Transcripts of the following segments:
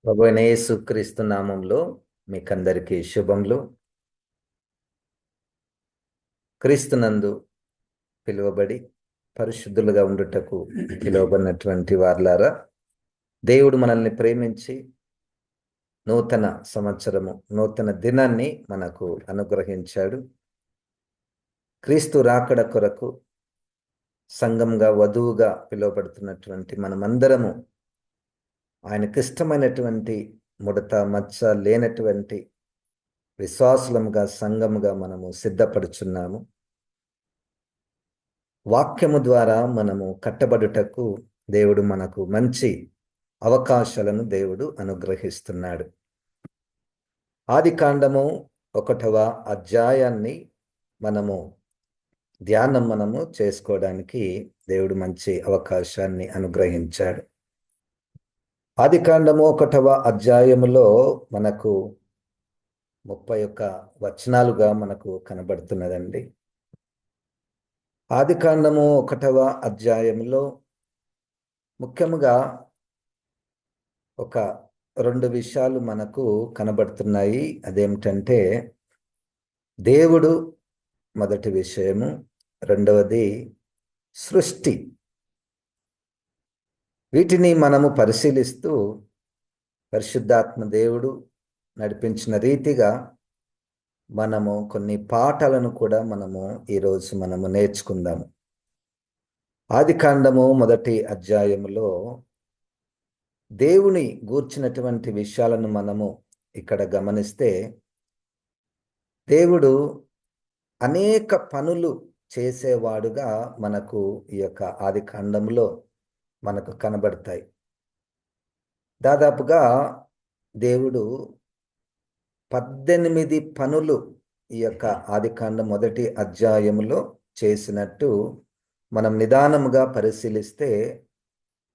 ప్రభువైన యేసుక్రీస్తు నామంలో మీకందరికీ శుభములు. క్రీస్తునందు పిలువబడి పరిశుద్ధులుగా ఉండుటకు పిలువబడినటువంటి వారలారా, దేవుడు మనల్ని ప్రేమించి నూతన సంవత్సరము, నూతన దినాన్ని మనకు అనుగ్రహించాడు. క్రీస్తు రాకడ కొరకు సంఘంగా, వధువుగా పిలువబడుతున్నటువంటి మనమందరము ఆయనకిష్టమైనటువంటి ముడత మచ్చ లేనటువంటి విశ్వాసులముగా, సంఘముగా మనము సిద్ధపడుచున్నాము. వాక్యము ద్వారా మనము కట్టబడుటకు దేవుడు మనకు మంచి అవకాశాలను దేవుడు అనుగ్రహిస్తున్నాడు. ఆదికాండము 1వ అధ్యాయాన్ని మనము ధ్యానం చేసుకోవడానికి దేవుడు మంచి అవకాశాన్ని అనుగ్రహించాడు. ఆదికాండము 1వ అధ్యాయములో మనకు 31 వచనాలుగా మనకు కనబడుతున్నదండి. ఆదికాండము 1వ అధ్యాయంలో ముఖ్యముగా ఒక 2 విషయాలు మనకు కనబడుతున్నాయి. అదేమిటంటే దేవుడు మొదటి విషయము, రెండవది సృష్టి. వీటిని మనము పరిశీలిస్తూ పరిశుద్ధాత్మ దేవుడు నడిపించిన రీతిగా మనము కొన్ని పాఠాలను కూడా ఈరోజు నేర్చుకుందాము. ఆదికాండము 1వ అధ్యాయములో దేవుని గూర్చినటువంటి విషయాలను మనము ఇక్కడ గమనిస్తే, దేవుడు అనేక పనులు చేసేవాడుగా మనకు ఈ యొక్క ఆదికాండములో మనకు కనబడతాయి. దాదాపుగా దేవుడు 18 పనులు ఈ యొక్క ఆదికాండం 1వ అధ్యాయములో చేసినట్టు మనం నిదానముగా పరిశీలిస్తే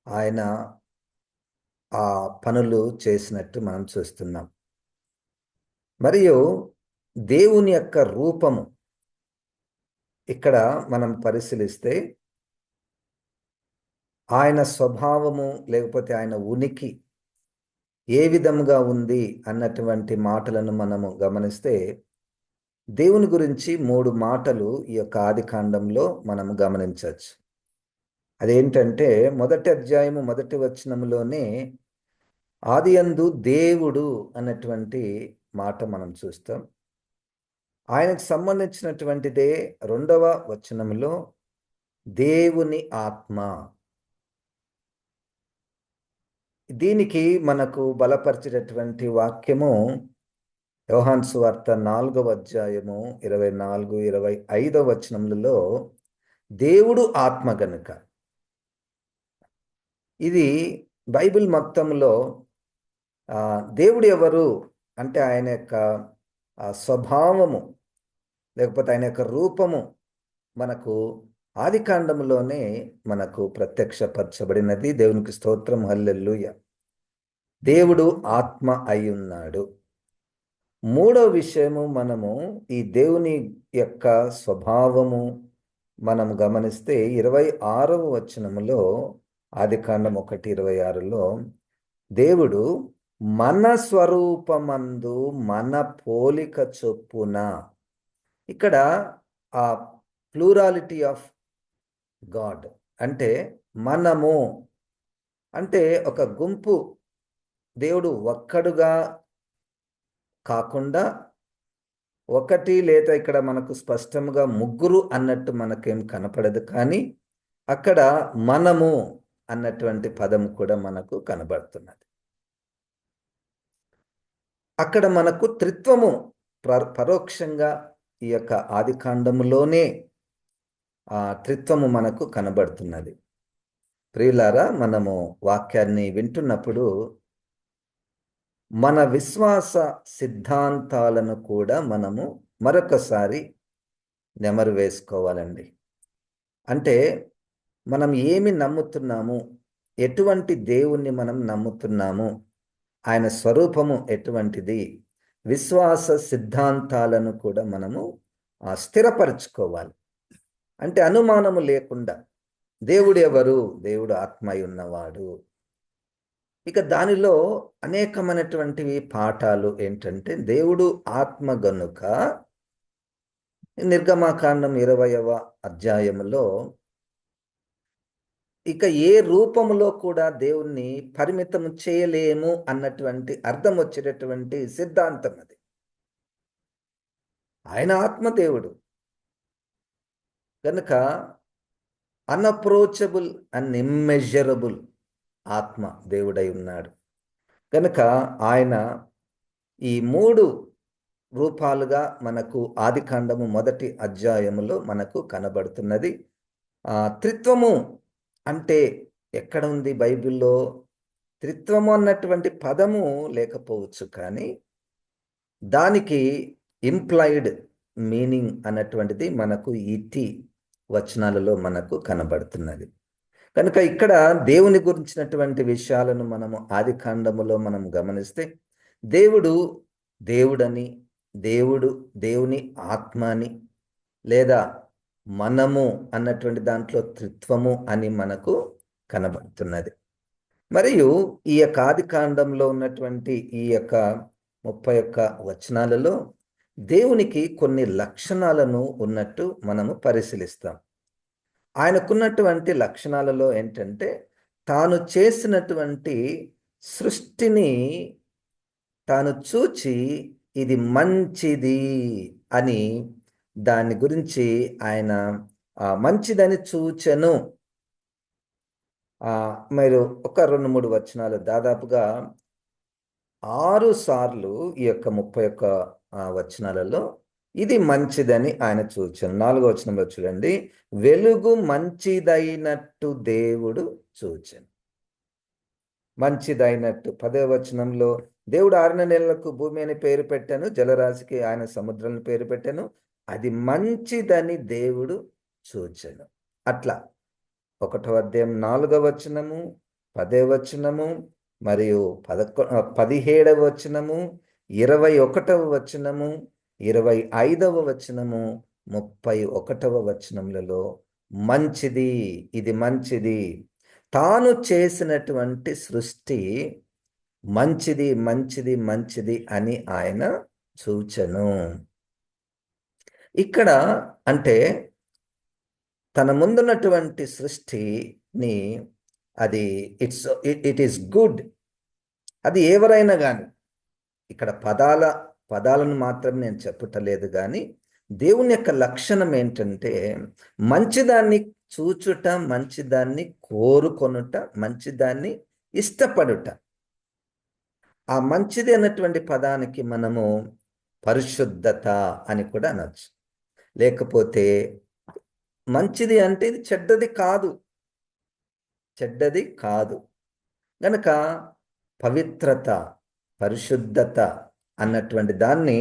ఆయన ఆ పనులు చేసినట్టు మనం చూస్తున్నాం. మరియు దేవుని యొక్క రూపము ఇక్కడ మనం పరిశీలిస్తే ఆయన స్వభావము లేకపోతే ఆయన ఉనికి ఏ విధముగా ఉంది అన్నటువంటి మాటలను మనము గమనిస్తే, దేవుని గురించి 3 మాటలు ఈ యొక్క ఆదికాండంలో మనము గమనించవచ్చు. అదేంటంటే 1వ అధ్యాయము 1వ వచనములోనే ఆదియందు దేవుడు అన్నటువంటి మాట మనం చూస్తాం. ఆయనకు సంబంధించినటువంటిదే 2వ వచనములో దేవుని ఆత్మ. దీనికి మనకు బలపరిచేటటువంటి వాక్యము యోహాను సువార్త 4వ అధ్యాయము 24, 25వ వచనములలో దేవుడు ఆత్మ గనుక. ఇది బైబిల్ మొత్తంలో దేవుడు ఎవరు అంటే ఆయన యొక్క స్వభావము లేకపోతే ఆయన యొక్క రూపము మనకు ఆదికాండములోనే మనకు ప్రత్యక్షపరచబడినది. దేవునికి స్తోత్రం, హల్లెలూయా. దేవుడు ఆత్మ అయి ఉన్నాడు. 3వ విషయము, మనము ఈ దేవుని యొక్క స్వభావము మనము గమనిస్తే 26వ వచనములో, ఆదికాండం 1:26లో దేవుడు మన స్వరూపమందు మన పోలిక చొప్పున. ఇక్కడ ఆ ప్లూరాలిటీ ఆఫ్ గాడ్ అంటే మనము అంటే ఒక గుంపు, దేవుడు ఒక్కడుగా కాకుండా ఒకటి లేదా ఇక్కడ మనకు స్పష్టంగా ముగ్గురు అన్నట్టు మనకేం కనపడదు, కానీ అక్కడ మనము అన్నటువంటి పదం కూడా మనకు కనబడుతున్నది. అక్కడ మనకు త్రిత్వము పరోక్షంగా ఈ యొక్క ఆదికాండములోనే త్రిత్వము మనకు కనబడుతున్నది. ప్రియులారా, మనము వాక్యాన్ని వింటున్నప్పుడు మన విశ్వాస సిద్ధాంతాలను కూడా మనము మరొకసారి నెమరు వేసుకోవాలండి. అంటే మనం ఏమి నమ్ముతున్నాము, ఎటువంటి దేవుణ్ణి మనం నమ్ముతున్నాము, ఆయన స్వరూపము ఎటువంటిది, విశ్వాస సిద్ధాంతాలను కూడా మనము స్థిరపరచుకోవాలి. అంటే అనుమానము లేకుండా దేవుడు ఎవరు, దేవుడు ఆత్మ ఉన్నవాడు. ఇక దానిలో అనేకమైనటువంటివి పాఠాలు ఏంటంటే, దేవుడు ఆత్మ గనుక నిర్గమాకాండం 20వ అధ్యాయములో ఇక ఏ రూపములో కూడా దేవుణ్ణి పరిమితం చేయలేము అన్నటువంటి అర్థం వచ్చేటటువంటి సిద్ధాంతం అది. ఆయన ఆత్మదేవుడు కనుక అన్అప్రోచబుల్ అండ్ ఇమ్మెజరబుల్ ఆత్మ దేవుడై ఉన్నాడు. కనుక ఆయన ఈ 3 రూపాలుగా మనకు ఆదికాండము 1వ అధ్యాయములో మనకు కనబడుతున్నది. త్రిత్వము అంటే ఎక్కడ ఉంది బైబిల్లో? త్రిత్వము అన్నటువంటి పదము లేకపోవచ్చు, కానీ దానికి ఇంప్లాయిడ్ మీనింగ్ అన్నటువంటిది మనకు ఈ వచనాలలో మనకు కనబడుతున్నది. కనుక ఇక్కడ దేవుని గురించినటువంటి విషయాలను మనము ఆదికాండములో మనం గమనిస్తే, దేవుడు దేవుడని, దేవుని ఆత్మ అని, లేదా మనము అన్నటువంటి దాంట్లో త్రిత్వము అని మనకు కనబడుతున్నది. మరియు ఈ యొక్క ఆదికాండంలో ఉన్నటువంటి ఈ యొక్క 31 వచనాలలో దేవునికి కొన్ని లక్షణాలను ఉన్నట్టు మనము పరిశీలిస్తాం. ఆయనకున్నటువంటి లక్షణాలలో ఏంటంటే, తాను చేసినటువంటి సృష్టిని తాను చూచి ఇది మంచిది అని దాని గురించి ఆయన మంచిదని చూచెను. మీరు ఒక 2-3 వచనాలు దాదాపుగా 6 సార్లు ఈ యొక్క 31 వచనాలలో ఇది మంచిదని ఆయన చూచెను. 4వ వచనంలో చూడండి, వెలుగు మంచిదైనట్టు దేవుడు చూచెను. మంచిదైనట్టు. 10వ వచనంలో దేవుడు 6 నెలలకు భూమి అని పేరు పెట్టాను, జలరాశికి ఆయన సముద్రాలను పేరు పెట్టాను, అది మంచిదని దేవుడు చూచెను. అట్లా 1వ అధ్యాయం 4వ వచనము, 10వ వచనము, మరియు 17వ వచనము, 21వ వచనము, 25వ వచనము, 31వ వచనములలో మంచిది, ఇది మంచిది, తాను చేసినటువంటి సృష్టి మంచిది మంచిది మంచిది అని ఆయన చూచెను. ఇక్కడ అంటే తన ముందున్నటువంటి సృష్టిని అది ఇట్ ఈస్ గుడ్. అది ఎవరైనా కానీ, ఇక్కడ పదాలను మాత్రం నేను చెప్పటలేదు, కానీ దేవుని యొక్క లక్షణం ఏంటంటే మంచిదాన్ని చూచుట, మంచిదాన్ని కోరుకొనుట, మంచిదాన్ని ఇష్టపడుట. ఆ మంచిది అన్నటువంటి పదానికి మనము పరిశుద్ధత అని కూడా అనొచ్చు. లేకపోతే మంచిది అంటే ఇది చెడ్డది కాదు గనక పవిత్రత, పరిశుద్ధత అన్నటువంటి దాన్ని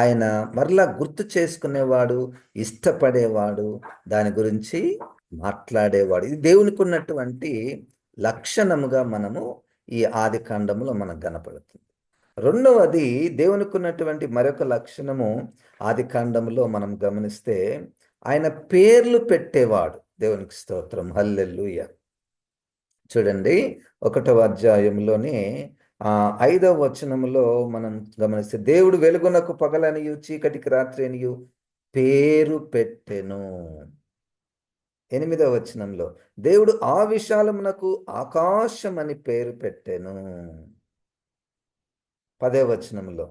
ఆయన మరలా గుర్తు చేసుకునేవాడు, ఇష్టపడేవాడు, దాని గురించి మాట్లాడేవాడు. ఇది దేవునికి ఉన్నటువంటి లక్షణముగా మనము ఈ ఆదికాండములో మనకు కనపడుతుంది. రెండవది దేవునికి ఉన్నటువంటి మరొక లక్షణము ఆదికాండములో మనం గమనిస్తే, ఆయన పేర్లు పెట్టేవాడు. దేవునికి స్తోత్రం, హల్లెలూయా. చూడండి 1వ అధ్యాయంలోనే 5వ వచనములో మనం గమనిస్తే, దేవుడు వెలుగునకు పగలనియు చీకటికి రాత్రి అనియు పేరు పెట్టెను. 8వ వచనంలో దేవుడు ఆ విశాలమునకు ఆకాశం అని పేరు పెట్టెను. 10వ వచనంలో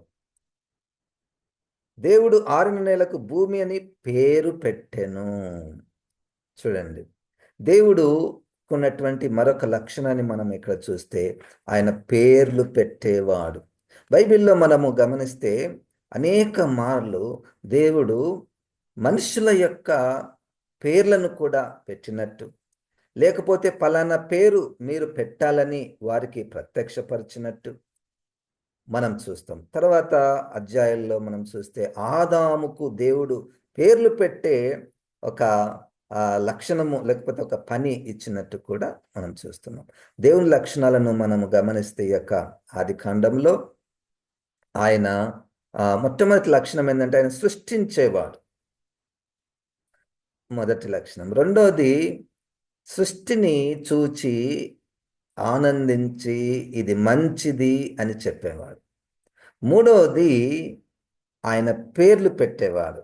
దేవుడు 6 నెలలకు భూమి అని పేరు పెట్టెను. చూడండి, దేవుడు ఉన్నటువంటి మరొక లక్షణాన్ని మనం ఇక్కడ చూస్తే, ఆయన పేర్లు పెట్టేవాడు. బైబిల్లో మనము గమనిస్తే అనేక మార్లు దేవుడు మనుషుల యొక్క పేర్లను కూడా పెట్టినట్టు, లేకపోతే పలానా పేరు మీరు పెట్టాలని వారికి ప్రత్యక్షపరిచినట్టు మనం చూస్తాం. తర్వాత అధ్యాయాల్లో మనం చూస్తే ఆదాముకు దేవుడు పేర్లు పెట్టే ఒక లక్షణము, లేకపోతే ఒక పని ఇచ్చినట్టు కూడా మనం చూస్తున్నాం. దేవుని లక్షణాలను మనము గమనిస్తే ఈ యొక్క ఆదికాండంలో ఆయన మొట్టమొదటి లక్షణం ఏంటంటే ఆయన సృష్టించేవాడు, మొదటి లక్షణం. రెండోది సృష్టిని చూచి ఆనందించి ఇది మంచిది అని చెప్పేవాడు. మూడవది ఆయన పేర్లు పెట్టేవాడు.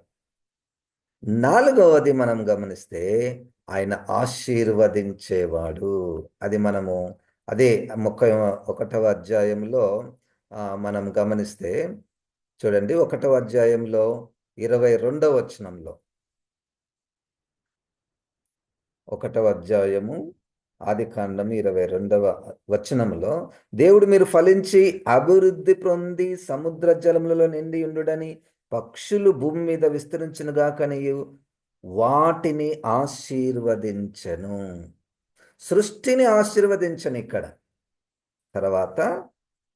నాలుగవది మనం గమనిస్తే ఆయన ఆశీర్వదించేవాడు. అది మనము అదే 31వ అధ్యాయంలో మనం గమనిస్తే చూడండి, 1వ అధ్యాయంలో 22వ వచనంలో, 1వ అధ్యాయము ఆదికాండం 22వ వచనంలో, దేవుడు మీరు ఫలించి అభివృద్ధి పొంది సముద్ర జలములలో నిండి ఉండుడని పక్షులు భూమి మీద విస్తరించునుగాకనియు వాటిని ఆశీర్వదించెను. సృష్టిని ఆశీర్వదించను ఇక్కడ. తర్వాత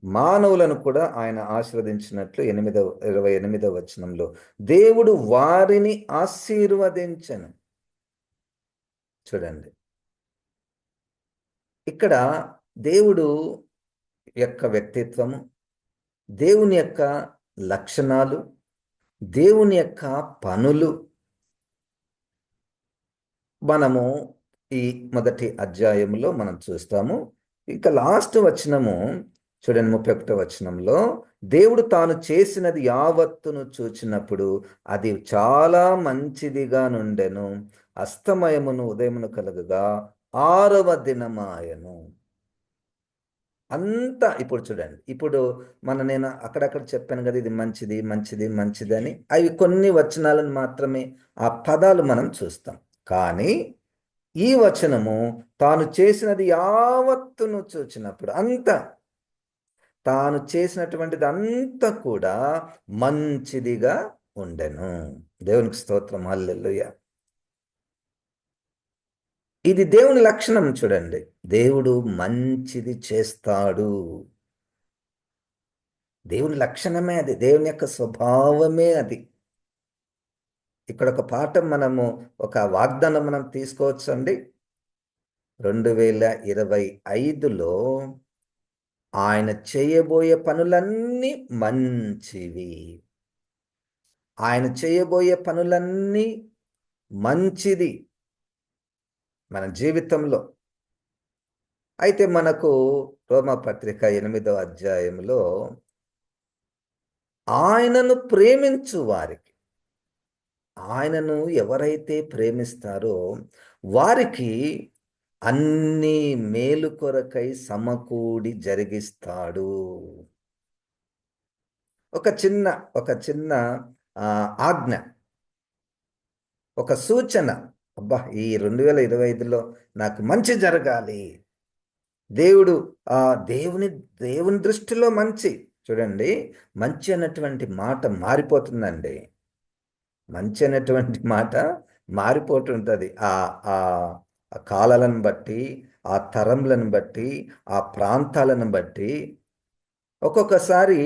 మానవులను కూడా ఆయన ఆశీర్వదించినట్లు 28వ వచనంలో దేవుడు వారిని ఆశీర్వదించెను. చూడండి, ఇక్కడ దేవుడు యొక్క వ్యక్తిత్వము, దేవుని యొక్క లక్షణాలు, దేవుని యొక్క పనులు మనము ఈ మొదటి అధ్యాయంలో మనం చూస్తాము. ఇంకా లాస్ట్ వచనము చూడండి, 31వ వచనంలో దేవుడు తాను చేసినది యావత్తును చూచినప్పుడు అది చాలా మంచిదిగా నుండెను. అస్తమయమును ఉదయమును కలుగగా 6వ దినమాయను. అంతా ఇప్పుడు చూడండి, ఇప్పుడు నేను అక్కడక్కడ చెప్పాను కదా, ఇది మంచిది మంచిది మంచిది అని. అవి కొన్ని వచనాలను మాత్రమే, ఆ పదాలు మనం చూస్తాం. కానీ ఈ వచనము తాను చేసినది యావత్తును చూచినప్పుడు అంతా, తాను చేసినటువంటిది అంతా కూడా మంచిదిగా ఉండెను. దేవునికి స్తోత్రం, హల్లెలూయా. ఇది దేవుని లక్షణం. చూడండి, దేవుడు మంచిది చేస్తాడు. దేవుని లక్షణమే అది, దేవుని యొక్క స్వభావమే అది. ఇక్కడ ఒక పాఠం మనము, ఒక వాగ్దానం మనం తీసుకోవచ్చు అండి. 2025లో ఆయన చేయబోయే పనులన్నీ మంచివి. ఆయన చేయబోయే పనులన్నీ మంచిది మన జీవితంలో. అయితే మనకు రోమాపత్రిక 8వ అధ్యాయంలో ఆయనను ప్రేమించు వారికి, ఆయనను ఎవరైతే ప్రేమిస్తారో వారికి అన్ని మేలు కొరకై సమకూడి జరిగిస్తాడు. ఒక చిన్న ఆజ్ఞ, ఒక సూచన. అబ్బా, ఈ 2025లో నాకు మంచి జరగాలి. దేవుడు దేవుని దృష్టిలో మంచి. చూడండి, మంచి అన్నటువంటి మాట మారిపోతుందండి. మంచి అనేటువంటి మాట మారిపోతుంటుంది. ఆ కాలాలను బట్టి, ఆ తరములను బట్టి, ఆ ప్రాంతాలను బట్టి. ఒక్కొక్కసారి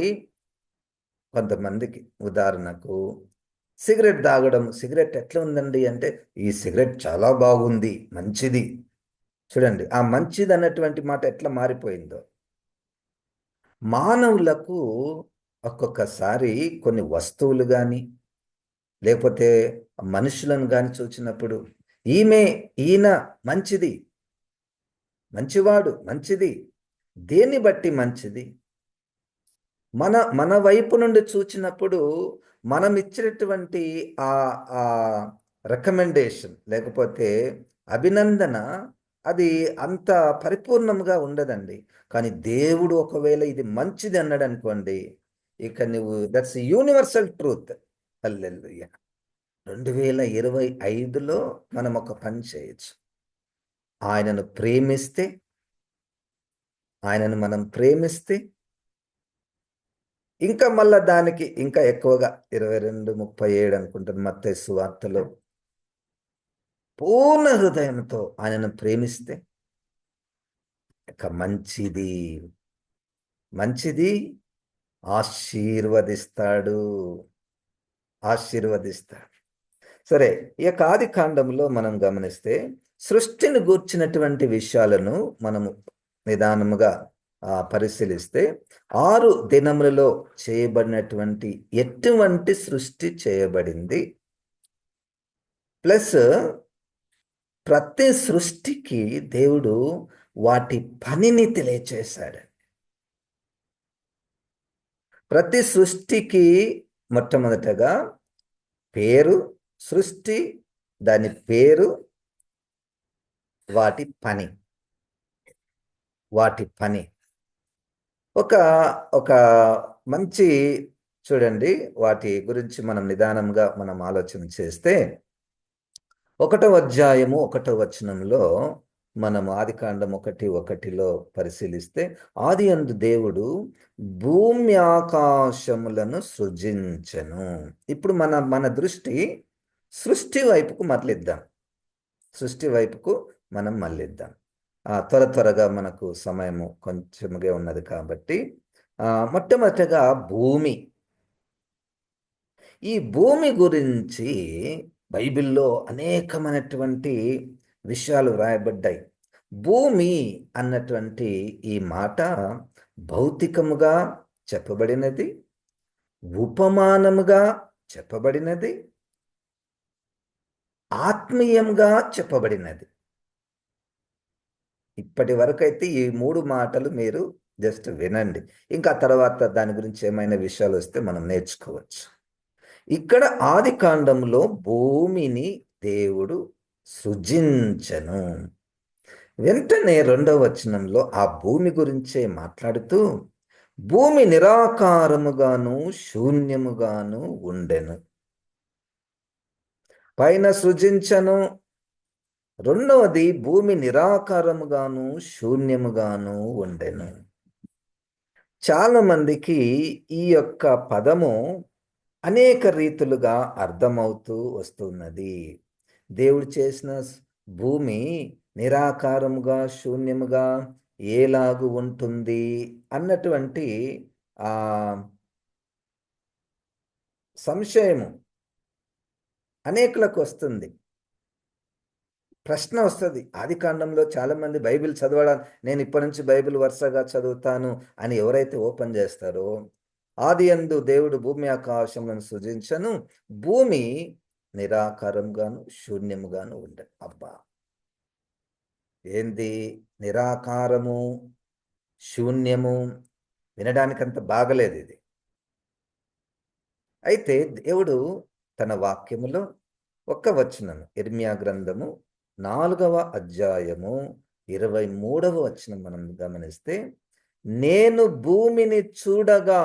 కొంతమందికి, ఉదాహరణకు సిగరెట్ తాగడం, సిగరెట్ ఎట్లా ఉందండి అంటే, ఈ సిగరెట్ చాలా బాగుంది, మంచిది. చూడండి, ఆ మంచిది అన్నటువంటి మాట ఎట్లా మారిపోయిందో. మానవులకు ఒక్కొక్కసారి కొన్ని వస్తువులు కానీ, లేకపోతే మనుషులను కానీ చూచినప్పుడు, ఈయన మంచిది, మంచివాడు, మంచిది. దేన్ని బట్టి మంచిది? మన వైపు నుండి చూచినప్పుడు మనం ఇచ్చినటువంటి ఆ రికమెండేషన్, లేకపోతే అభినందన, అది అంత పరిపూర్ణంగా ఉండదండి. కానీ దేవుడు ఒకవేళ ఇది మంచిది అన్నాడు అనుకోండి, ఇక నువ్వు, దట్స్ యూనివర్సల్ ట్రూత్. హల్లెలూయా. 2025లో మనం ఒక పని చేయొచ్చు. ఆయనను మనం ప్రేమిస్తే ఇంకా మళ్ళా దానికి ఇంకా ఎక్కువగా 22:37 అనుకుంటాను మత్తయి సువార్తలో, పూర్ణ హృదయంతో ఆయనను ప్రేమిస్తే ఇక మంచిది ఆశీర్వదిస్తాడు. సరే, ఈ యొక్క ఆది కాండంలో మనం గమనిస్తే సృష్టిని గూర్చినటువంటి విషయాలను మనము నిదానముగా పరిశీలిస్తే 6 దినములలో చేయబడినటువంటి ఎటువంటి సృష్టి చేయబడింది, ప్లస్ ప్రతి సృష్టికి దేవుడు వాటి పనిని తెలియచేశాడు. ప్రతి సృష్టికి మొట్టమొదటగా పేరు, సృష్టి, దాని పేరు, వాటి పని. ఒక ఒక మంచి చూడండి, వాటి గురించి మనం నిదానంగా ఆలోచన చేస్తే 1వ అధ్యాయము 1వ వచనంలో మనం ఆదికాండం 1:1లో పరిశీలిస్తే, ఆదియందు దేవుడు భూమి ఆకాశములను సృజించెను. ఇప్పుడు మన దృష్టి సృష్టి వైపుకు మరలిద్దాం. మనం మళ్ళిద్దాం. త్వరగా మనకు సమయము కొంచెముగా ఉన్నది కాబట్టి మొట్టమొదటిగా భూమి. ఈ భూమి గురించి బైబిల్లో అనేకమైనటువంటి విషయాలు వ్రాయబడ్డాయి. భూమి అన్నటువంటి ఈ మాట భౌతికముగా చెప్పబడినది, ఉపమానముగా చెప్పబడినది, ఆత్మీయంగా చెప్పబడినది. ఇప్పటి వరకు అయితే ఈ 3 మాటలు మీరు జస్ట్ వినండి. ఇంకా తర్వాత దాని గురించి ఏమైనా విషయాలు వస్తే మనం నేర్చుకోవచ్చు. ఇక్కడ ఆదికాండంలో భూమిని దేవుడు సృజించెను. వెంటనే 2వ వచనంలో ఆ భూమి గురించే మాట్లాడుతూ, భూమి నిరాకారముగాను శూన్యముగాను ఉండెను. పైన సృజించను, రెండవది భూమి నిరాకారముగాను శూన్యముగాను ఉండెను. చాలా మందికి ఈ యొక్క పదము అనేక రీతులుగా అర్థమవుతూ వస్తున్నది. దేవుడు చేసిన భూమి నిరాకారముగా శూన్యముగా ఏలాగు ఉంటుంది అన్నటువంటి ఆ సంశయము అనేకులకు వస్తుంది. ప్రశ్న వస్తుంది. ఆదికాండంలో చాలా మంది బైబిల్ చదవడం, నేను ఇప్పటి నుంచి బైబిల్ వరుసగా చదువుతాను అని ఎవరైతే ఓపెన్ చేస్తారో, ఆదియందు దేవుడు భూమి ఆకాశములను సృజించెను, భూమి నిరాకారంగాను శూన్యముగాను ఉండెను. అబ్బా, ఏంది నిరాకారము శూన్యము? వినడానికి అంత బాగలేదు ఇది. అయితే దేవుడు తన వాక్యములో ఒక్క వచనం, ఇర్మియా గ్రంథము 4వ అధ్యాయము 23వ వచనం మనం గమనిస్తే, నేను భూమిని చూడగా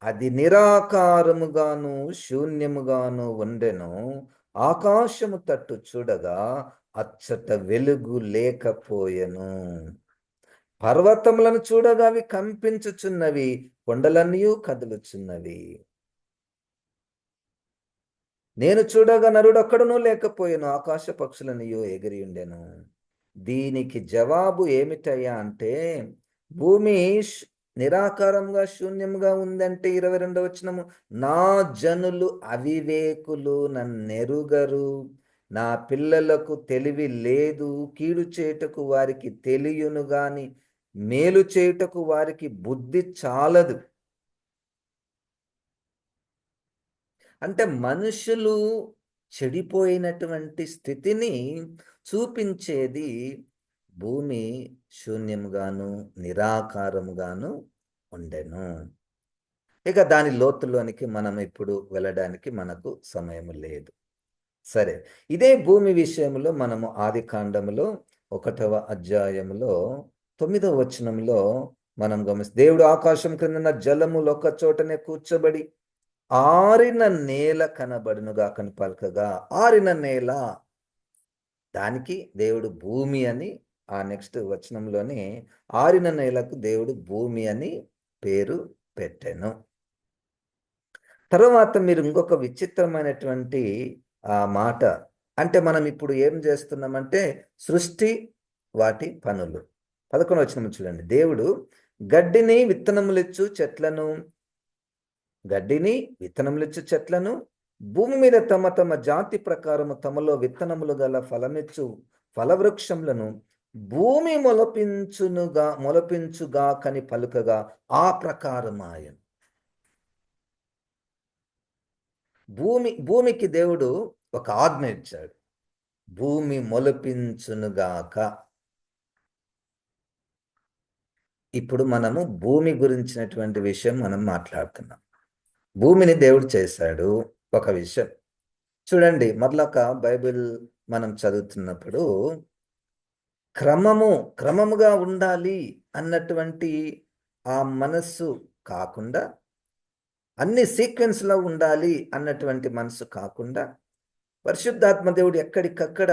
అది నిరాకారముగాను శూన్యముగాను ఉండెను, ఆకాశము తట్టు చూడగా అచ్చట వెలుగు లేకపోయెను. పర్వతములను చూడగా అవి కంపించుచున్నవి, కొండలన్నీ కదులుచున్నవి. నేను చూడగా నరుడొక్కడునూ లేకపోయెను, ఆకాశ పక్షులనియో ఎగిరి ఉండెను. దీనికి జవాబు ఏమిటయ్యా అంటే, భూమి నిరాకారంగా శూన్యంగా ఉందంటే 22వ వచనము, నా జనులు అవివేకులు, నన్నెరుగరు, నా పిల్లలకు తెలివి లేదు, కీడు చేయుటకు వారికి తెలియను గాని మేలు చేయుటకు వారికి బుద్ధి చాలదు. అంటే మనుషులు చెడిపోయినటువంటి స్థితిని చూపించేది భూమి శూన్యముగాను నిరాకారముగాను ఉండెను. ఇక దాని లోతులోనికి మనం ఇప్పుడు వెళ్ళడానికి మనకు సమయం లేదు. సరే, ఇదే భూమి విషయంలో మనము ఆదికాండములో 1వ అధ్యాయములో 9వ వచనంలో మనం గమనిస్తే, దేవుడు ఆకాశం క్రిందన జలములు ఒక చోటనే కూర్చోబడి ఆరిన నేల కనబడునుగా కను పలకగా, ఆరిన నేల, దానికి దేవుడు భూమి అని ఆ నెక్స్ట్ వచనంలోనే ఆరిన నేలకు దేవుడు భూమి అని పేరు పెట్టెను. తర్వాత మీరు ఇంకొక విచిత్రమైనటువంటి మాట, అంటే మనం ఇప్పుడు ఏం చేస్తున్నామంటే సృష్టి, వాటి పనులు. 11వ వచనం చూడండి, దేవుడు గడ్డిని విత్తనములిచ్చు చెట్లను భూమి మీద తమ తమ జాతి ప్రకారము తమలో విత్తనములు గల ఫలమిచ్చు ఫలవృక్షములను భూమి మొలపించుగా కని పలుకగా ఆ ప్రకారమాయను. భూమికి దేవుడు ఒక ఆజ్ఞ ఇచ్చాడు, భూమి మొలపించునుగాక. ఇప్పుడు మనము భూమి గురించినటువంటి విషయం మనం మాట్లాడుతున్నాం. భూమిని దేవుడు చేశాడు, ఒక విషయం. చూడండి, మరొక బైబిల్ మనం చదువుతున్నప్పుడు క్రమముగా ఉండాలి అన్నటువంటి ఆ మనస్సు కాకుండా, అన్ని సీక్వెన్స్లో ఉండాలి అన్నటువంటి మనసు కాకుండా, పరిశుద్ధాత్మ దేవుడు ఎక్కడికక్కడ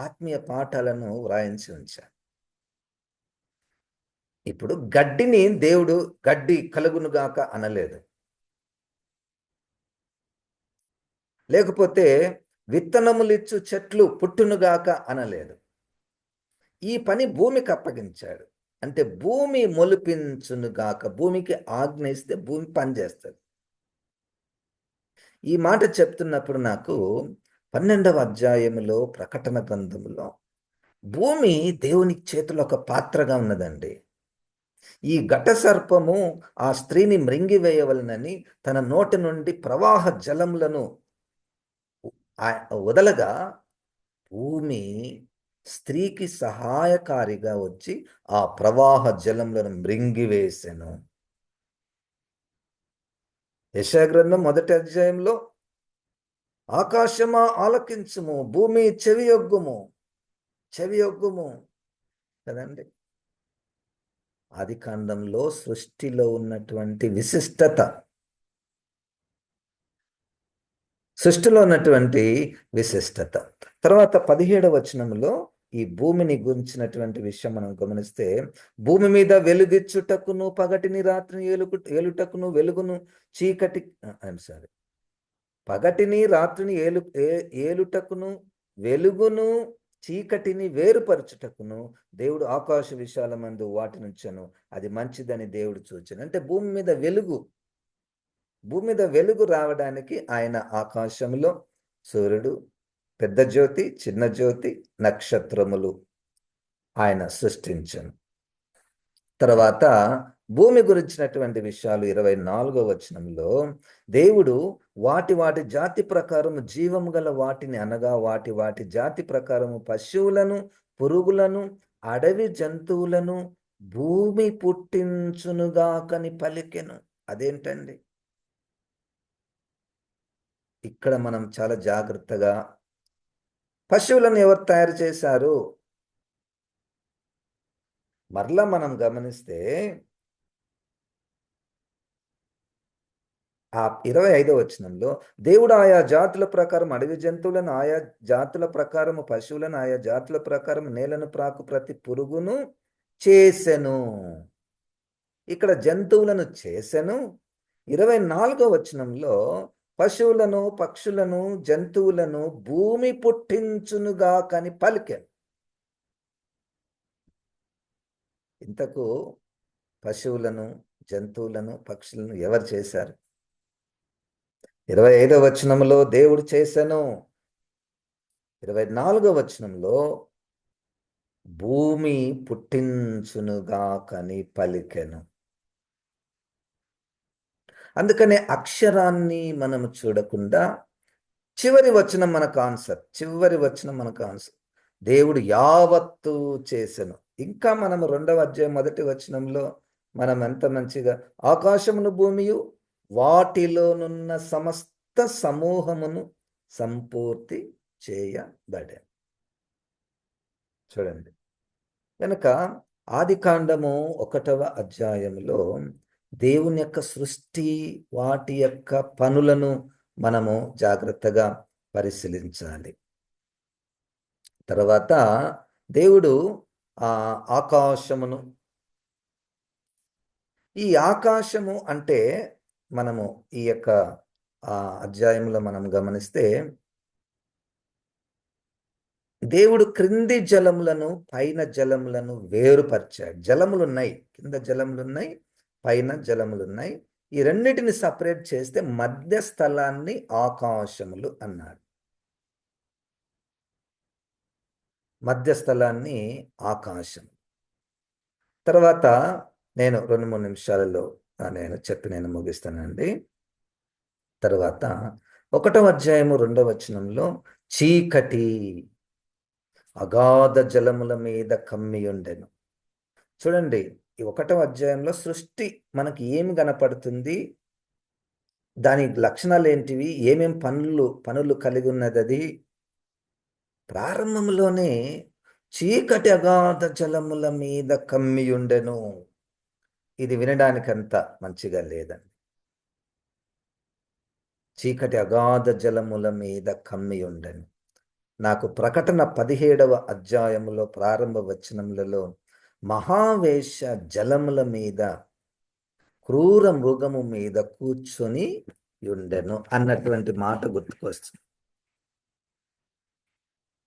ఆత్మీయ పాఠాలను వ్రాయించి ఉంచారు. ఇప్పుడు గడ్డిని దేవుడు గడ్డి కలుగునుగాక అనలేదు, లేకపోతే విత్తనములిచ్చు చెట్లు పుట్టునుగాక అనలేదు. ఈ పని భూమికి అప్పగించాడు. అంటే భూమి మొలిపించునుగాక, భూమికి ఆజ్ఞ ఇస్తే భూమి పనిచేస్తుంది. ఈ మాట చెప్తున్నప్పుడు నాకు 12వ అధ్యాయములో ప్రకటన గ్రంథములో భూమి దేవుని చేతిలో ఒక పాత్రగా ఉన్నదండి. ఈ ఘట సర్పము ఆ స్త్రీని మృంగివేయవలనని తన నోటి నుండి ప్రవాహ జలములను వదలగా భూమి స్త్రీకి సహాయకారిగా వచ్చి ఆ ప్రవాహ జలములను మృంగివేసెను. యెషయా గ్రంథం 1వ అధ్యాయంలో ఆకాశమా ఆలకించుము, భూమి చెవియొగ్గుము కదండి. ఆదికాండంలో సృష్టిలో ఉన్నటువంటి విశిష్టత తర్వాత 17వ వచనంలో ఈ భూమిని గురించినటువంటి విషయం మనం గమనిస్తే, భూమి మీద వెలుగిచ్చుటకును పగటిని రాత్రిని ఏలుటకును వెలుగును చీకటి పగటిని రాత్రిని ఏలుటకును వెలుగును చీకటిని వేరుపరచుటకును దేవుడు ఆకాశ విశాలమందు వాటినుంచెను, అది మంచిదని దేవుడు చూచెను. అంటే భూమి మీద వెలుగు రావడానికి ఆయన ఆకాశంలో సూర్యుడు, పెద్ద జ్యోతి, చిన్న జ్యోతి, నక్షత్రములు ఆయన సృష్టించను. తర్వాత భూమి గురించినటువంటి విషయాలు 24వ వచనంలో దేవుడు వాటి జాతి ప్రకారము జీవము గల వాటిని అనగా వాటి జాతి ప్రకారము పశువులను, పురుగులను, అడవి జంతువులను భూమి పుట్టించునుగాకని పలికెను. అదేంటండి? ఇక్కడ మనం చాలా జాగ్రత్తగా, పశువులను ఎవరు తయారు చేశారు? మరలా మనం గమనిస్తే ఆ 25వ వచనంలో దేవుడు ఆయా జాతుల ప్రకారం అడవి జంతువులను, ఆయా జాతుల ప్రకారము పశువులను, ఆయా జాతుల ప్రకారం నేలను ప్రాకు ప్రతి పురుగును చేసెను. ఇక్కడ జంతువులను చేసెను. 24వ వచనంలో పశువులను, పక్షులను, జంతువులను భూమి పుట్టించునుగా కని పలికెను. ఇంతకు పశువులను, జంతువులను, పక్షులను ఎవరు చేశారు? 25వ వచనంలో దేవుడు చేసెను. 24వ వచనంలో భూమి పుట్టించునుగా కని పలికెను. అందుకనే అక్షరాన్ని మనం చూడకుండా చివరి వచనం మనకు ఆన్సర్. దేవుడు యావత్తు చేసెను. ఇంకా మనము 2వ అధ్యాయం 1వ వచనంలో మనం ఎంత మంచిగా ఆకాశమును భూమియు వాటిలోనున్న సమస్త సమూహమును సంపూర్తి చేయబడే. చూడండి, కనుక ఆదికాండము 1వ అధ్యాయంలో దేవుని యొక్క సృష్టి, వాటి యొక్క పనులను మనము జాగ్రత్తగా పరిశీలించాలి. తర్వాత దేవుడు ఆకాశమును, ఈ ఆకాశము అంటే మనము ఈ యొక్క అధ్యాయంలో మనం గమనిస్తే దేవుడు క్రింది జలములను పైన జలములను వేరుపరిచాడు. జలములున్నాయి, కింద జలములున్నాయి, పైన జలములున్నాయి. ఈ రెండింటిని సపరేట్ చేస్తే మధ్య స్థలాన్ని ఆకాశములు అన్నాడు. మధ్య స్థలాన్ని ఆకాశం. తర్వాత నేను 2-3 నిమిషాలలో నేను ముగిస్తానండి. తర్వాత 1వ అధ్యాయము 2వ వచనంలో చీకటి అగాధ జలముల మీద కమ్మి ఉండెను. చూడండి, ఈ 1వ అధ్యాయంలో సృష్టి మనకి ఏమి కనపడుతుంది, దాని లక్షణాలు ఏంటివి, ఏమేం పనులు కలిగి ఉన్నది అది. ప్రారంభంలోనే చీకటి అగాధ జలముల మీద కమ్మియుండెను. ఇది వినడానికంత మంచిగా లేదండి. చీకటి అగాధ జలముల మీద కమ్మియుండెను. నాకు ప్రకటన 17వ అధ్యాయములో ప్రారంభ వచనములలో మహావేశ జలముల మీద క్రూర మృగము మీద కూర్చొని ఉండెను అన్నటువంటి మాట గుర్తుకొస్తుంది.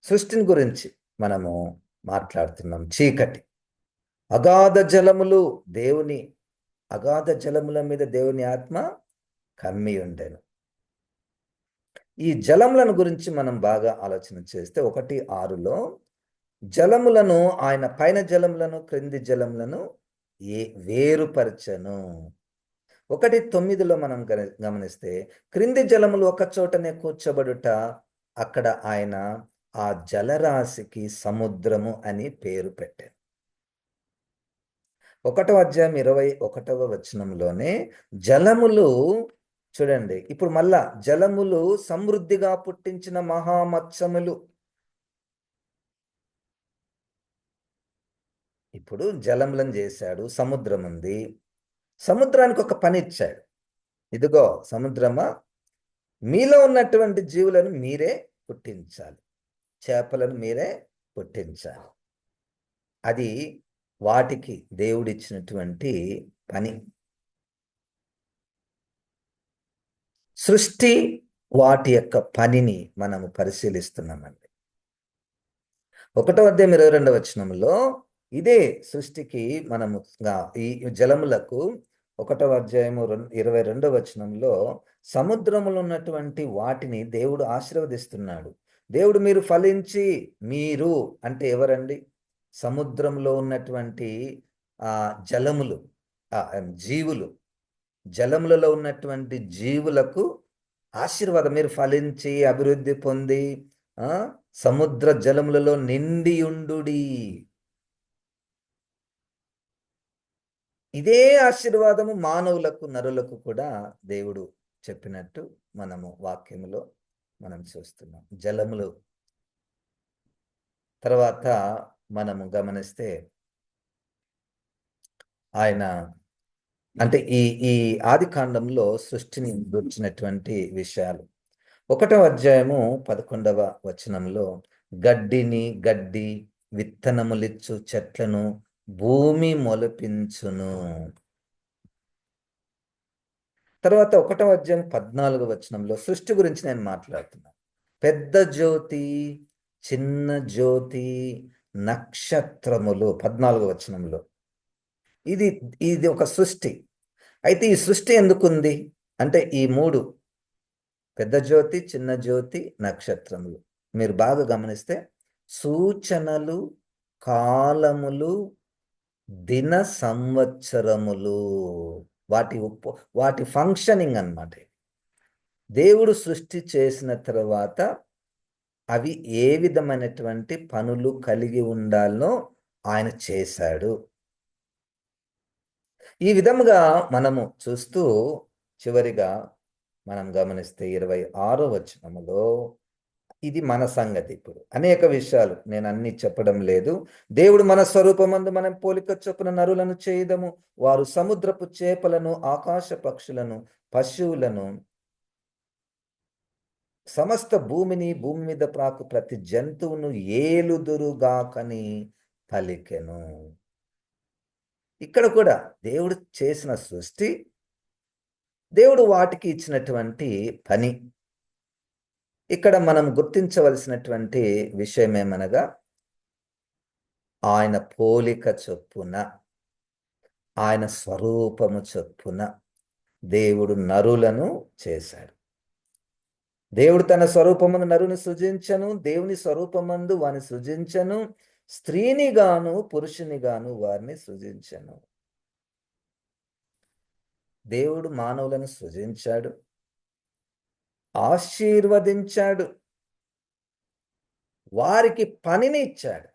సృష్టిని గురించి మనము మాట్లాడుతున్నాం. చీకటి అగాధ జలములు, అగాధ జలముల మీద దేవుని ఆత్మ కమ్మి ఉండెను. ఈ జలములను గురించి మనం బాగా ఆలోచన చేస్తే 1:6లో జలములను ఆయన పైన జలములను క్రింది జలములను వేరుపరచను. 1:9లో మనం గమనిస్తే క్రింది జలములు ఒక చోటనే కూర్చోబడుట, అక్కడ ఆయన ఆ జలరాశికి సముద్రము అని పేరు పెట్టారు. 1వ అధ్యాయం 21వ వచనంలోనే జలములు చూడండి, ఇప్పుడు మళ్ళా జలములు సమృద్ధిగా పుట్టించిన మహామత్స్యములు. ఇప్పుడు జలములను చేశాడు, సముద్రం ఉంది. సముద్రానికి ఒక పని ఇచ్చాడు. ఇదిగో సముద్రమా, మీలో ఉన్నటువంటి జీవులను మీరే పుట్టించాలి, చేపలను మీరే పుట్టించాలి. అది వాటికి దేవుడిచ్చినటువంటి పని. సృష్టి వాటి యొక్క పనిని మనము పరిశీలిస్తున్నామండి. 1వ అధ్యాయం 22వ వచనంలో ఇదే సృష్టికి మనము ఈ జలములకు 1వ అధ్యాయము 22వ వచనంలో సముద్రములో ఉన్నటువంటి వాటిని దేవుడు ఆశీర్వదిస్తున్నాడు. దేవుడు మీరు ఫలించి, మీరు అంటే ఎవరండి? సముద్రంలో ఉన్నటువంటి జలములు, జీవులు, జలములలో ఉన్నటువంటి జీవులకు ఆశీర్వాదం. మీరు ఫలించి అభివృద్ధి పొంది సముద్ర జలములలో నిండియుండుడి. ఇదే ఆశీర్వాదము మానవులకు, నరులకు కూడా దేవుడు చెప్పినట్టు మనము వాక్యములో మనం చూస్తున్నాం. జలములు తర్వాత మనము గమనిస్తే ఆయన అంటే ఈ ఆది కాండంలో సృష్టిని గుర్చినటువంటి విషయాలు 1వ అధ్యాయము 11వ వచనంలో గడ్డి విత్తనములిచ్చు చెట్లను భూమి మొలపించును. తర్వాత 1వ అధ్యాయం 14వ వచనంలో సృష్టి గురించి నేను మాట్లాడుతున్నాను. పెద్ద జ్యోతి, చిన్న జ్యోతి, నక్షత్రములు 14వ వచనంలో. ఇది ఒక సృష్టి. అయితే ఈ సృష్టి ఎందుకుంది అంటే ఈ 3 పెద్ద జ్యోతి, చిన్న జ్యోతి, నక్షత్రములు మీరు బాగా గమనిస్తే సూచనలు, కాలములు, దిన సంవత్సరములు, వాటి ఫంక్షనింగ్ అన్నమాట. దేవుడు సృష్టి చేసిన తర్వాత అవి ఏ విధమైనటువంటి పనులు కలిగి ఉండాలో ఆయన చేశాడు. ఈ విధముగా మనము చూస్తూ చివరిగా మనం గమనిస్తే 26వ వచనములో ఇది మన సంగతి. ఇప్పుడు అనేక విషయాలు నేను అన్ని చెప్పడం లేదు. దేవుడు మన స్వరూపమందు మనం పోలిక చొప్పున నరులను చేయదము, వారు సముద్రపు చేపలను, ఆకాశ పక్షులను, పశువులను, సమస్త భూమిని, భూమి మీద ప్రాకు ప్రతి జంతువును ఏలుదురుగాకని పలికెను. ఇక్కడ కూడా దేవుడు చేసిన సృష్టి, దేవుడు వాటికి ఇచ్చినటువంటి పని. ఇక్కడ మనం గుర్తించవలసినటువంటి విషయం ఏమనగా ఆయన పోలిక చొప్పున, ఆయన స్వరూపము చొప్పున దేవుడు నరులను చేశాడు. దేవుడు తన స్వరూపమందు నరుని సృజించను, దేవుని స్వరూపమందు వారిని సృజించను, స్త్రీని గాను పురుషుని గాను వారిని సృజించను. దేవుడు మానవులను సృజించాడు, ఆశీర్వదించాడు, వారికి పనిని ఇచ్చాడు.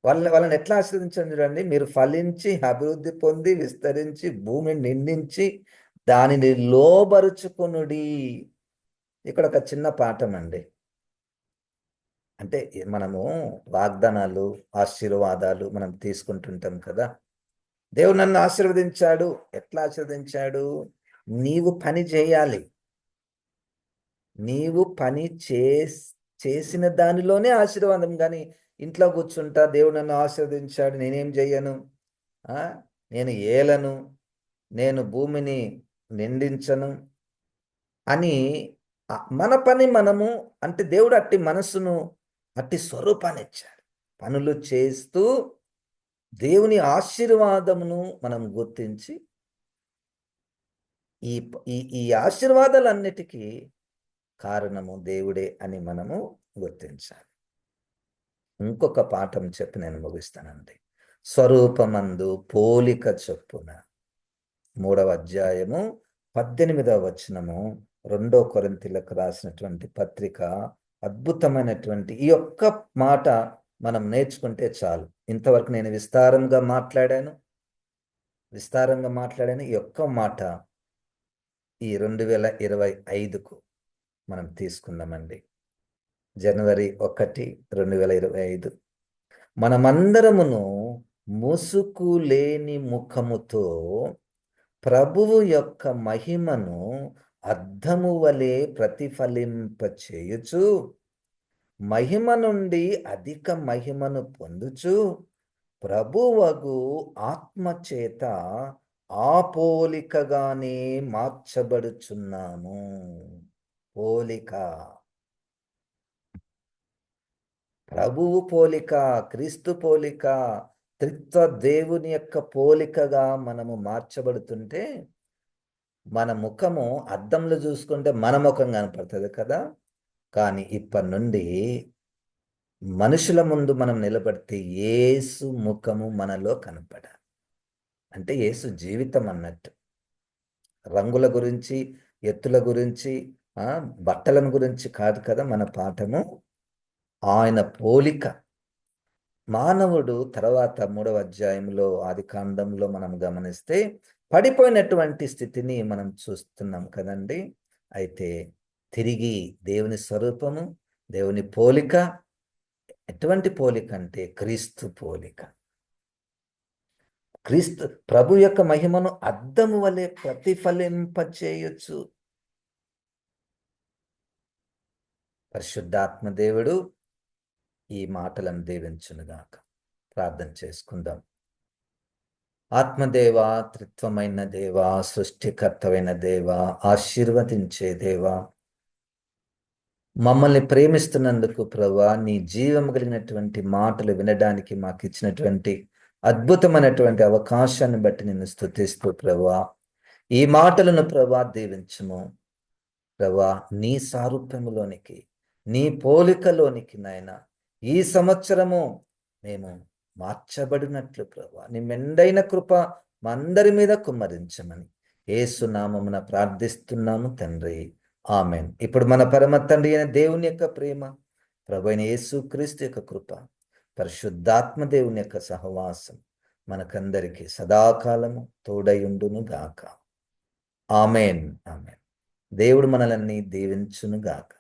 వాళ్ళని ఎట్లా ఆశీర్వదించండి చూడండి, మీరు ఫలించి అభివృద్ధి పొంది విస్తరించి భూమిని నిండించి దానిని లోబరుచుకొనుడి. ఇక్కడ ఒక చిన్న పాఠం అండి. అంటే మనము వాగ్దానాలు, ఆశీర్వాదాలు మనం తీసుకుంటుంటాం కదా. దేవుడు నన్ను ఆశీర్వదించాడు. ఎట్లా ఆశీర్వదించాడు? నీవు పని చేయాలి. నీవు పని చేసిన దానిలోనే ఆశీర్వాదం. కానీ ఇంట్లో కూర్చుంటా, దేవుడు నన్ను ఆశీర్వదించాడు, నేనేం చెయ్యను, నేను ఏలను, నేను భూమిని నిండించను అని మన పని మనము, అంటే దేవుడు అట్టి మనస్సును, అట్టి స్వరూపాన్ని ఇచ్చాడు. పనులు చేస్తూ దేవుని ఆశీర్వాదమును మనం గుర్తించి ఈ ఈ ఈ ఆశీర్వాదాలన్నిటికీ కారణము దేవుడే అని మనము గుర్తించాలి. ఇంకొక పాఠం చెప్పి నేను ముగిస్తానండి. స్వరూపమందు పోలిక చొప్పున 3వ అధ్యాయము 18వ వచనము, 2 కొరింథీయులకు రాసినటువంటి పత్రిక. అద్భుతమైనటువంటి ఈ ఒక్క మాట మనం నేర్చుకుంటే చాలు. ఇంతవరకు నేను విస్తారంగా మాట్లాడాను. ఈ ఒక్క మాట ఈ 2025కు మనం తీసుకుందామండి. జనవరి 1, 2025. మనమందరమును ముసుకు లేని ముఖముతో ప్రభువు యొక్క మహిమను అద్దము వలె ప్రతిఫలింపచేయుచు మహిమ నుండి అధిక మహిమను పొందుచు ప్రభువగు ఆత్మచేత ఆ పోలికగానే మార్చబడుచున్నాము. పోలిక, ప్రభువు పోలిక, క్రీస్తు పోలిక, త్రిత్వ దేవుని యొక్క పోలికగా మనము మార్చబడుతుంటే మన ముఖము అద్దంలో చూసుకుంటే మన ముఖం కనపడుతుంది కదా. కానీ ఇప్పటి నుండి మనుషుల ముందు మనం నిలబడితే యేసు ముఖము మనలో కనపడాలి. అంటే యేసు జీవితం అన్నట్టు. రంగుల గురించి, ఎత్తుల గురించి, బట్టలను గురించి కాదు కదా మన పాఠము. ఆయన పోలిక. మానవుడు తర్వాత 3వ అధ్యాయంలో ఆదికాండంలో మనం గమనిస్తే పడిపోయినటువంటి స్థితిని మనం చూస్తున్నాం కదండి. అయితే తిరిగి దేవుని స్వరూపము, దేవుని పోలిక. ఎటువంటి పోలిక అంటే క్రీస్తు పోలిక. క్రీస్తు ప్రభు యొక్క మహిమను అద్దము వలె ప్రతిఫలింపచేయొచ్చు. పరిశుద్ధాత్మ దేవుడు ఈ మాటలను దీవించునుగాక. ప్రార్థన చేసుకుందాం. ఆత్మదేవా, త్రిత్వమైన దేవా, సృష్టికర్తమైన దేవా, ఆశీర్వదించే దేవా, మమ్మల్ని ప్రేమిస్తున్నందుకు ప్రభువా, నీ జీవం కలిగినటువంటి మాటలు వినడానికి మాకు ఇచ్చినటువంటి అద్భుతమైనటువంటి అవకాశాన్ని బట్టి నిన్ను స్తుతిస్తూ ప్రభువా, ఈ మాటలను ప్రభువా దీవించుము. ప్రభువా, నీ సారూప్యములోనికి, నీ పోలికలోనికి నాయన ఈ సంవత్సరము మేము మార్చబడినట్లు ప్రభువా, నీ మెండైన కృప మా అందరి మీద కుమ్మరించమని యేసు నామమున ప్రార్థిస్తున్నాము తండ్రి. ఆమెన్. ఇప్పుడు మన పరమ తండ్రి అయిన దేవుని యొక్క ప్రేమ, ప్రభు అయిన యేసు క్రీస్తు యొక్క కృప, పరిశుద్ధాత్మ దేవుని యొక్క సహవాసం మనకందరికీ సదాకాలము తోడయుండును గాక. ఆమెన్. ఆమెన్. దేవుడు మనల్ని దీవించును గాక.